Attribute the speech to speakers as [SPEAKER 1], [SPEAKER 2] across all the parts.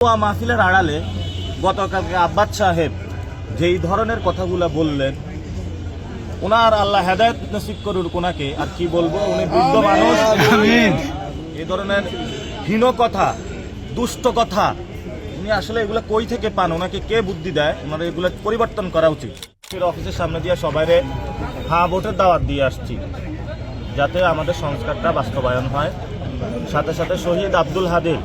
[SPEAKER 1] মাহফিলের আড়ালে গতকালকে আব্বাস সাহেব যেই ধরনের কথাগুলো বললেন, ওনার আল্লাহ হেদায়েত নসিব করুক ওনাকে। আর কি বলবো, উনি বৃদ্ধ মানুষ, এই ধরনের হীন কথা, দুষ্ট কথা উনি আসলে এগুলো কই থেকে পান, ওনাকে কে বুদ্ধি দেয়? ওনার এগুলো পরিবর্তন করা উচিত। অফিসের সামনে দিয়ে সবাইরে হ্যাঁ ভোটের দাওয়াত দিয়ে আসছি, যাতে আমাদের সংস্কারটা বাস্তবায়ন হয়। সাথে সাথে শহীদ আব্দুল হাদীর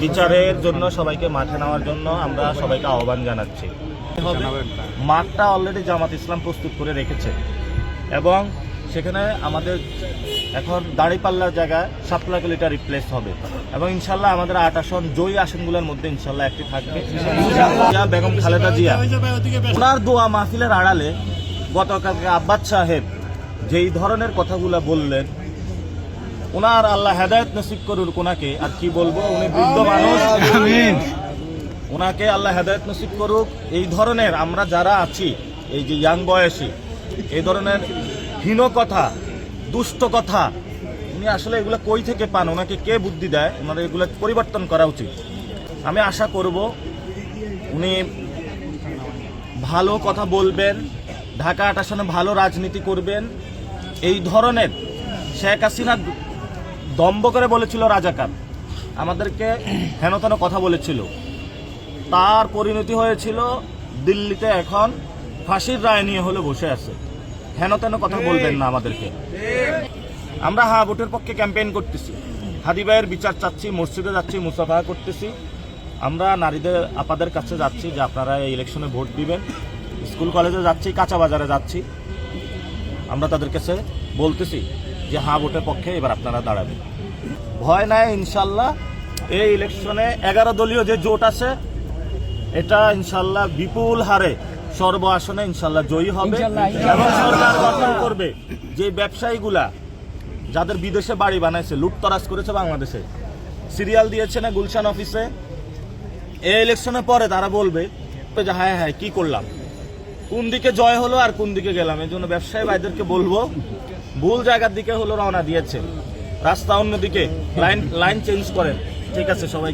[SPEAKER 1] বিচারের জন্য সবাইকে মাঠে নেওয়ার জন্য আমরা সবাইকে আহ্বান জানাচ্ছি। মাঠটা অলরেডি জামাত ইসলাম প্রস্তুত করে রেখেছে এবং সেখানে আমাদের এখন দাঁড়িপাল্লার জায়গায় সাপলাকলিটা রিপ্লেস হবে এবং ইনশাল্লাহ আমাদের 8 আসন জয়ী আসনগুলোর মধ্যে ইনশাল্লাহ একটি থাকবে বেগম খালেদা জিয়া। ওনার দোয়া মাহফিলের আড়ালে গতকালকে আব্বাস সাহেব যেই ধরনের কথাগুলো বললেন, ওনার আল্লাহ হেদায়েত নসিব করুক ওনাকে। আর কি বলবো, উনি বৃদ্ধ মানুষ, ওনাকে আল্লাহ হেদায়েত নসিব করুক। এই ধরনের আমরা যারা আছি, এই যে ইয়াং বয়সী, এই ধরনের হীন কথা, দুষ্ট কথা উনি আসলে এগুলো কই থেকে পান, ওনাকে কে বুদ্ধি দেয়? ওনার এগুলো পরিবর্তন করা উচিত। আমি আশা করব উনি ভালো কথা বলবেন, ঢাকা 8 আসনে ভালো রাজনীতি করবেন। এই ধরনের শেখ হাসিনা দম্ভ করে বলেছিল রাজাকার, আমাদেরকে হেনতেন কথা বলেছিল, তার পরিণতি হয়েছিল দিল্লিতে এখন ফাঁসির রায় নিয়ে হলে বসে আছে। হেনতেন কথা বলবেন না আমাদেরকে। আমরা হ্যাঁ ভোটের পক্ষে ক্যাম্পেইন করতেছি, হাদি ভাইয়ের বিচার চাচ্ছি, মসজিদে যাচ্ছি, মুসাফা করতেছি। আমরা নারীদের আপাদের কাছে যাচ্ছি যে আপনারা এই ইলেকশনে ভোট দিবেন। স্কুল কলেজে যাচ্ছি, কাঁচা বাজারে যাচ্ছি, আমরা তাদের কাছে বলতেছি যে হ্যাঁ ভোটের পক্ষে এবার আপনারা দাঁড়াবেন। ভয় নাই, ইনশাল্লাহ এই ইলেকশনে 11 দলীয় যে জোট আছে এটা ইনশাল্লাহ বিপুল হারে সর্ব আসনে ইনশাল্লাহ জয়ী হবে এবং সরকার গঠন করবে। যে ব্যবসায়ীগুলা যাদের বিদেশে বাড়ি বানাইছে, লুটতরাজ করেছে বাংলাদেশে, সিরিয়াল দিয়েছে না গুলশান অফিসে, এই ইলেকশনের পরে তারা বলবে যে হ্যাঁ হ্যাঁ কি করলাম, কোন দিকে জয় হলো আর কোন দিকে গেলাম। এই জন্য ব্যবসায়ী ভাইদেরকে বলবো, ভুল জায়গার দিকে হলো রওনা দিয়েছে, রাস্তা অন্যদিকে, লাইন চেঞ্জ করেন। ঠিক আছে, সবাইকে